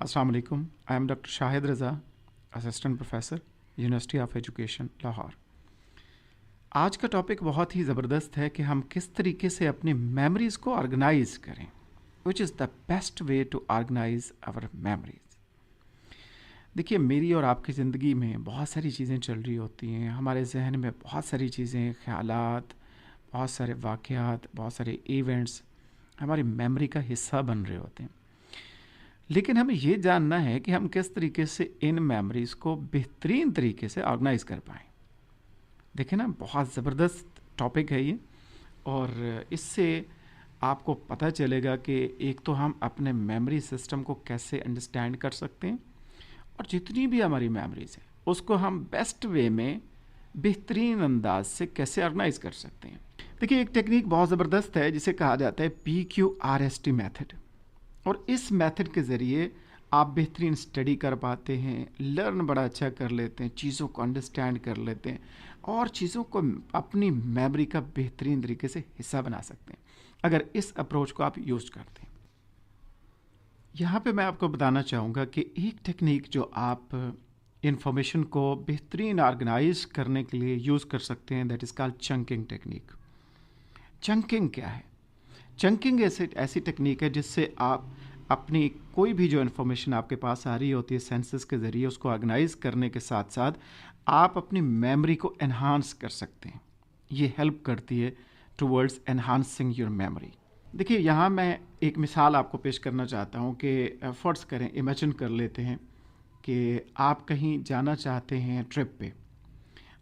अस्सलाम वालेकुम। I am doctor Shahid Raza, assistant professor, university of education Lahore. आज का टॉपिक बहुत ही ज़बरदस्त है कि हम किस तरीके से अपनी मेमोरीज़ को ऑर्गेनाइज करें, which is the best way to organise our memories. देखिए, मेरी और आपकी ज़िंदगी में बहुत सारी चीज़ें चल रही होती हैं, हमारे जहन में बहुत सारी चीज़ें, ख़यालात, बहुत सारे वाक़यात, बहुत सारे इवेंट्स हमारी मेमोरी का हिस्सा बन रहे होते हैं। लेकिन हमें ये जानना है कि हम किस तरीके से इन मेमोरीज़ को बेहतरीन तरीके से ऑर्गेनाइज कर पाएँ। देखें ना, बहुत ज़बरदस्त टॉपिक है ये, और इससे आपको पता चलेगा कि एक तो हम अपने मेमोरी सिस्टम को कैसे अंडरस्टैंड कर सकते हैं, और जितनी भी हमारी मेमोरीज़ हैं उसको हम बेस्ट वे में बेहतरीन अंदाज से कैसे ऑर्गेनाइज कर सकते हैं। देखिए, एक टेक्निक बहुत ज़बरदस्त है जिसे कहा जाता है PQRST मेथड, और इस मेथड के ज़रिए आप बेहतरीन स्टडी कर पाते हैं, लर्न बड़ा अच्छा कर लेते हैं, चीज़ों को अंडरस्टैंड कर लेते हैं, और चीज़ों को अपनी मेमोरी का बेहतरीन तरीके से हिस्सा बना सकते हैं अगर इस अप्रोच को आप यूज़ करते हैं। यहाँ पे मैं आपको बताना चाहूँगा कि एक टेक्निक जो आप इंफॉर्मेशन को बेहतरीन ऑर्गेनाइज करने के लिए यूज़ कर सकते हैं, that is called chunking technique. Chunking क्या है? चंकिंग ऐसी टेक्निक है जिससे आप अपनी कोई भी जो इन्फॉर्मेशन आपके पास आ रही होती है सेंसेस के ज़रिए, उसको ऑर्गेनाइज करने के साथ साथ आप अपनी मेमोरी को एनहांस कर सकते हैं। ये हेल्प करती है टुवर्ड्स एनहांसिंग योर मेमोरी। देखिए, यहाँ मैं एक मिसाल आपको पेश करना चाहता हूँ कि फ़र्ज़ करें, इमेजिन कर लेते हैं कि आप कहीं जाना चाहते हैं ट्रिप पे,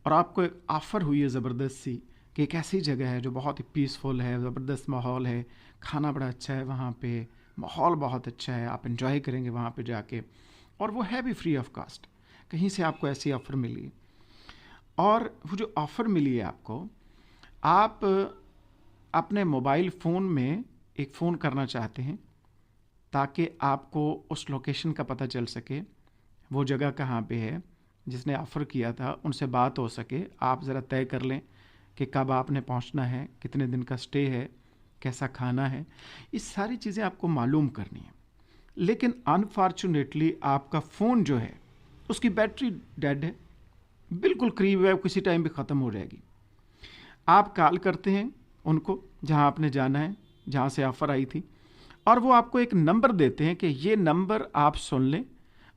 और आपको एक ऑफ़र हुई है ज़बरदस्त सी कि एक ऐसी जगह है जो बहुत ही पीसफुल है, ज़बरदस्त माहौल है, खाना बड़ा अच्छा है वहाँ पे, माहौल बहुत अच्छा है, आप एंजॉय करेंगे वहाँ पे जाके, और वो है भी फ्री ऑफ कास्ट। कहीं से आपको ऐसी ऑफ़र मिली, और वो जो ऑफ़र मिली है आपको, आप अपने मोबाइल फ़ोन में एक फ़ोन करना चाहते हैं ताकि आपको उस लोकेशन का पता चल सके, वो जगह कहाँ पे है जिसने ऑफ़र किया था, उनसे बात हो सके, आप ज़रा तय कर लें कि कब आपने पहुंचना है, कितने दिन का स्टे है, कैसा खाना है, ये सारी चीज़ें आपको मालूम करनी है। लेकिन अनफॉर्चुनेटली आपका फ़ोन जो है उसकी बैटरी डेड है, बिल्कुल करीब है, किसी टाइम भी ख़त्म हो जाएगी। आप कॉल करते हैं उनको जहां आपने जाना है, जहां से ऑफ़र आई थी, और वो आपको एक नंबर देते हैं कि ये नंबर आप सुन लें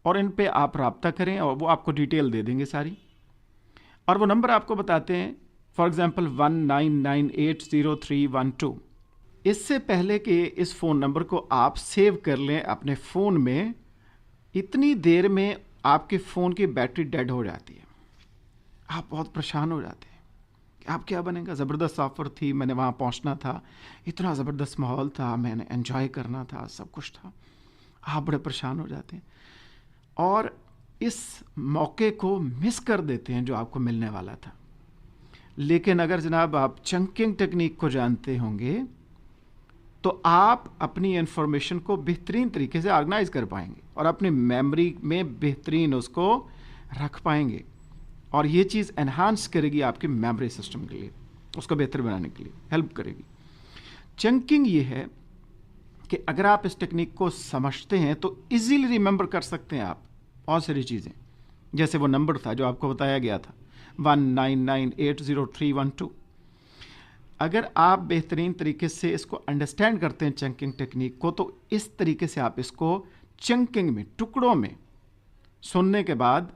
और इन पे आप रब्ता करें, और वो आपको डिटेल दे देंगे सारी। और वो नंबर आपको बताते हैं, फॉर एग्ज़ाम्पल 19980312। इससे पहले कि इस फ़ोन नंबर को आप सेव कर लें अपने फ़ोन में, इतनी देर में आपके फ़ोन की बैटरी डेड हो जाती है। आप बहुत परेशान हो जाते हैं कि आप क्या बनेगा, ज़बरदस्त ऑफ़र थी, मैंने वहाँ पहुँचना था, इतना ज़बरदस्त माहौल था, मैंने एंजॉय करना था, सब कुछ था। आप बड़े परेशान हो जाते हैं और इस मौके को मिस कर देते हैं जो आपको मिलने वाला था। लेकिन अगर जनाब आप चंकिंग टेक्निक को जानते होंगे तो आप अपनी इन्फॉर्मेशन को बेहतरीन तरीके से ऑर्गेनाइज कर पाएंगे और अपनी मेमोरी में बेहतरीन उसको रख पाएंगे, और ये चीज़ एनहांस करेगी आपके मेमोरी सिस्टम के लिए, उसको बेहतर बनाने के लिए हेल्प करेगी। चंकिंग ये है कि अगर आप इस टेक्निक को समझते हैं तो इजीली रिमेंबर कर सकते हैं आप बहुत सारी चीज़ें, जैसे वो नंबर था जो आपको बताया गया था 19980312। अगर आप बेहतरीन तरीके से इसको अंडरस्टैंड करते हैं चंकिंग टेक्निक को, तो इस तरीके से आप इसको चंकिंग में, टुकड़ों में सुनने के बाद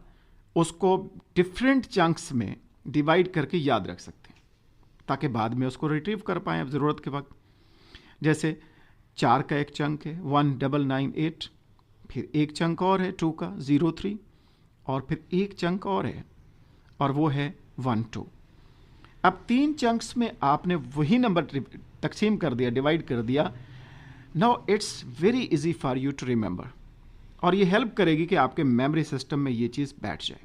उसको डिफरेंट चंक्स में डिवाइड करके याद रख सकते हैं, ताकि बाद में उसको रिट्रीव कर पाएँ ज़रूरत के वक्त। जैसे 4 का एक चंक है 1998, फिर एक चंक और है 2 का 03, और फिर एक चंक और है और वो है 12। अब 3 चंक्स में आपने वही नंबर तकसीम कर दिया, डिवाइड कर दिया। Now it's very easy for you to remember, और ये हेल्प करेगी कि आपके मेमोरी सिस्टम में ये चीज़ बैठ जाए।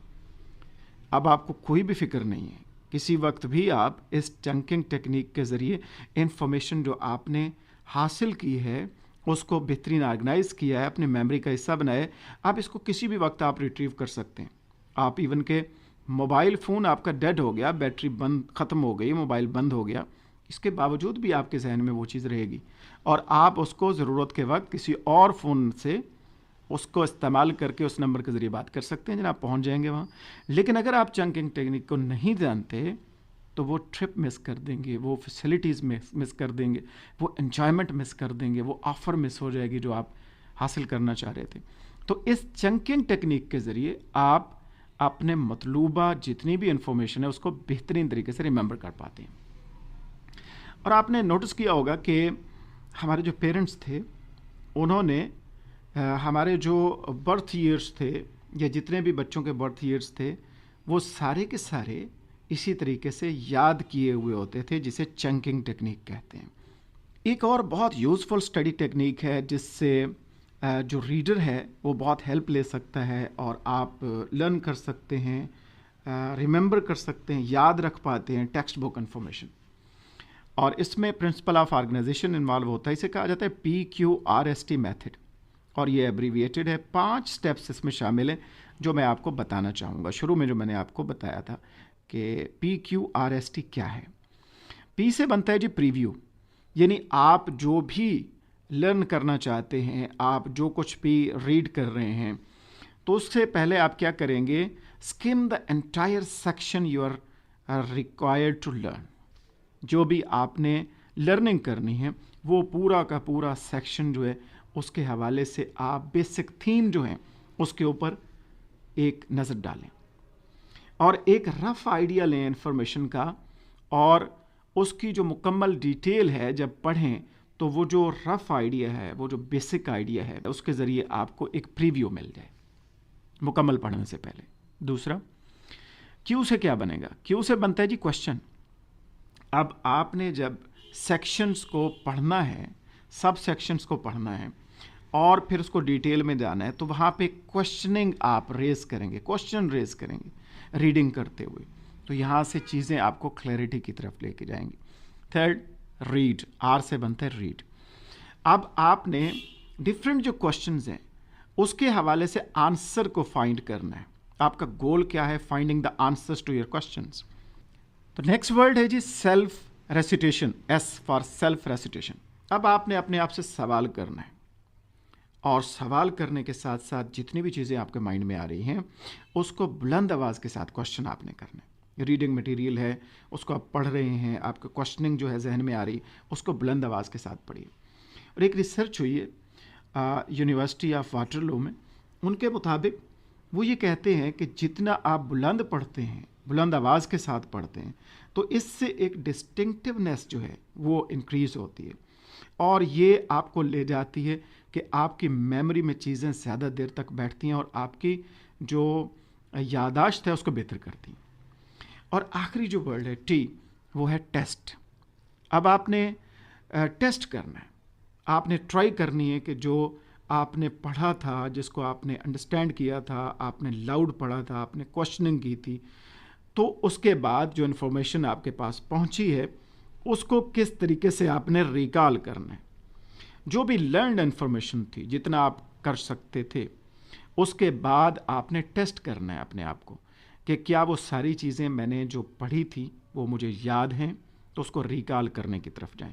अब आपको कोई भी फिक्र नहीं है, किसी वक्त भी आप इस चंकिंग टेक्निक के ज़रिए इंफॉर्मेशन जो आपने हासिल की है उसको बेहतरीन ऑर्गेनाइज किया है, अपनी मेमोरी का हिस्सा बनाया है, आप इसको किसी भी वक्त आप रिट्रीव कर सकते हैं। आप इवन के मोबाइल फ़ोन आपका डेड हो गया, बैटरी बंद ख़त्म हो गई, मोबाइल बंद हो गया, इसके बावजूद भी आपके जहन में वो चीज़ रहेगी, और आप उसको ज़रूरत के वक्त किसी और फ़ोन से اس کو استعمال کر کے اس نمبر کے ذریعے بات کر سکتے ہیں جناب, پہنچ جائیں گے وہاں. لیکن اگر آپ چنکنگ ٹیکنیک کو نہیں جانتے تو وہ ٹرپ مس کر دیں گے, وہ فیسلٹیز مس کر دیں گے, وہ انجوائمنٹ مس کر دیں گے, وہ آفر مس ہو جائے گی جو آپ حاصل کرنا چاہ رہے تھے. تو اس چنکنگ ٹیکنیک کے ذریعے آپ اپنے مطلوبہ جتنی بھی انفارمیشن ہے اس کو بہترین طریقے سے ریممبر کر پاتے ہیں. اور آپ نے نوٹس کیا ہوگا کہ ہمارے جو پیرنٹس تھے انہوں نے ہمارے جو برتھ ایئرس تھے یا جتنے بھی بچوں کے برتھ ایئرس تھے وہ سارے کے سارے اسی طریقے سے یاد کیے ہوئے ہوتے تھے, جسے چنکنگ ٹیکنیک کہتے ہیں. ایک اور بہت یوزفل اسٹڈی ٹیکنیک ہے جس سے جو ریڈر ہے وہ بہت ہیلپ لے سکتا ہے اور آپ لرن کر سکتے ہیں, ریممبر کر سکتے ہیں, یاد رکھ پاتے ہیں ٹیکسٹ بک انفارمیشن. اور اس میں پرنسپل آف آرگنائزیشن انوالو ہوتا ہے. اسے کہا جاتا ہے PQRST میتھڈ, اور یہ ایبریویٹڈ ہے. 5 سٹیپس اس میں شامل ہیں جو میں آپ کو بتانا چاہوں گا. شروع میں جو میں نے آپ کو بتایا تھا کہ PQRST کیا ہے. P سے بنتا ہے جی پریویو, یعنی آپ جو بھی لرن کرنا چاہتے ہیں, آپ جو کچھ بھی ریڈ کر رہے ہیں, تو اس سے پہلے آپ کیا کریں گے, اسکم the entire section you are required to learn. جو بھی آپ نے لرننگ کرنی ہے وہ پورا کا پورا سیکشن جو ہے اس کے حوالے سے آپ بیسک تھیم جو ہیں اس کے اوپر ایک نظر ڈالیں اور ایک رف آئیڈیا لیں انفارمیشن کا, اور اس کی جو مکمل ڈیٹیل ہے جب پڑھیں تو وہ جو رف آئیڈیا ہے, وہ جو بیسک آئیڈیا ہے, اس کے ذریعے آپ کو ایک پریویو مل جائے مکمل پڑھنے سے پہلے. دوسرا, کیو سے کیا بنے گا. کیو سے بنتا ہے جی کوشچن. اب آپ نے جب سیکشنز کو پڑھنا ہے, سب سیکشنز کو پڑھنا ہے اور پھر اس کو ڈیٹیل میں جانا ہے, تو وہاں پہ کوشچننگ آپ ریز کریں گے, کوشچن ریز کریں گے ریڈنگ کرتے ہوئے, تو یہاں سے چیزیں آپ کو کلیئرٹی کی طرف لے کے جائیں گی. Third, red. آر سے بنتا ہے ریڈ. اب آپ نے ڈفرینٹ جو کوشچنز ہیں اس کے حوالے سے آنسر کو فائنڈ کرنا ہے. آپ کا گول کیا ہے, finding the answers to your questions. تو نیکسٹ ورڈ ہے جی self recitation. S for self recitation. اب آپ نے اپنے آپ سے سوال کرنا ہے, اور سوال کرنے کے ساتھ ساتھ جتنی بھی چیزیں آپ کے مائنڈ میں آ رہی ہیں اس کو بلند آواز کے ساتھ کوشچن آپ نے کرنا ہے. ریڈنگ مٹیریل ہے, اس کو آپ پڑھ رہے ہیں, آپ کا کوشچننگ جو ہے ذہن میں آ رہی, اس کو بلند آواز کے ساتھ پڑھیے. اور ایک ریسرچ ہوئی ہے یونیورسٹی آف واٹرلو میں, ان کے مطابق وہ یہ کہتے ہیں کہ جتنا آپ بلند پڑھتے ہیں, بلند آواز کے ساتھ پڑھتے ہیں, تو اس سے ایک ڈسٹنکٹیونیس جو ہے وہ انکریز ہوتی ہے, اور یہ آپ کو لے جاتی ہے کہ آپ کی میموری میں چیزیں زیادہ دیر تک بیٹھتی ہیں اور آپ کی جو یاداشت ہے اس کو بہتر کرتی ہیں. اور آخری جو ورڈ ہے ٹی, وہ ہے ٹیسٹ. اب آپ نے ٹیسٹ کرنا ہے, آپ نے ٹرائی کرنی ہے کہ جو آپ نے پڑھا تھا, جس کو آپ نے انڈرسٹینڈ کیا تھا, آپ نے لاؤڈ پڑھا تھا, آپ نے کوشچننگ کی تھی, تو اس کے بعد جو انفارمیشن آپ کے پاس پہنچی ہے اس کو کس طریقے سے آپ نے ریکال کرنا ہے. جو بھی لرنڈ انفارمیشن تھی, جتنا آپ کر سکتے تھے, اس کے بعد آپ نے ٹیسٹ کرنا ہے اپنے آپ کو کہ کیا وہ ساری چیزیں میں نے جو پڑھی تھی وہ مجھے یاد ہیں, تو اس کو ریکال کرنے کی طرف جائیں.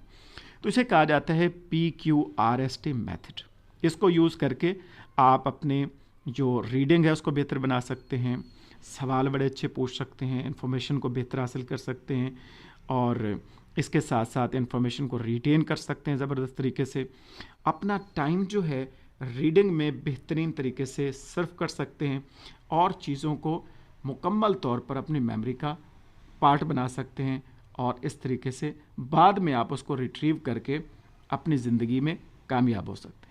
تو اسے کہا جاتا ہے PQRST میتھڈ. اس کو یوز کر کے آپ اپنے جو ریڈنگ ہے اس کو بہتر بنا سکتے ہیں, سوال بڑے اچھے پوچھ سکتے ہیں, انفارمیشن کو بہتر حاصل کر سکتے ہیں, اور اس کے ساتھ ساتھ انفارمیشن کو ریٹین کر سکتے ہیں زبردست طریقے سے. اپنا ٹائم جو ہے ریڈنگ میں بہترین طریقے سے صرف کر سکتے ہیں, اور چیزوں کو مکمل طور پر اپنی میموری کا پارٹ بنا سکتے ہیں, اور اس طریقے سے بعد میں آپ اس کو ریٹریو کر کے اپنی زندگی میں کامیاب ہو سکتے ہیں.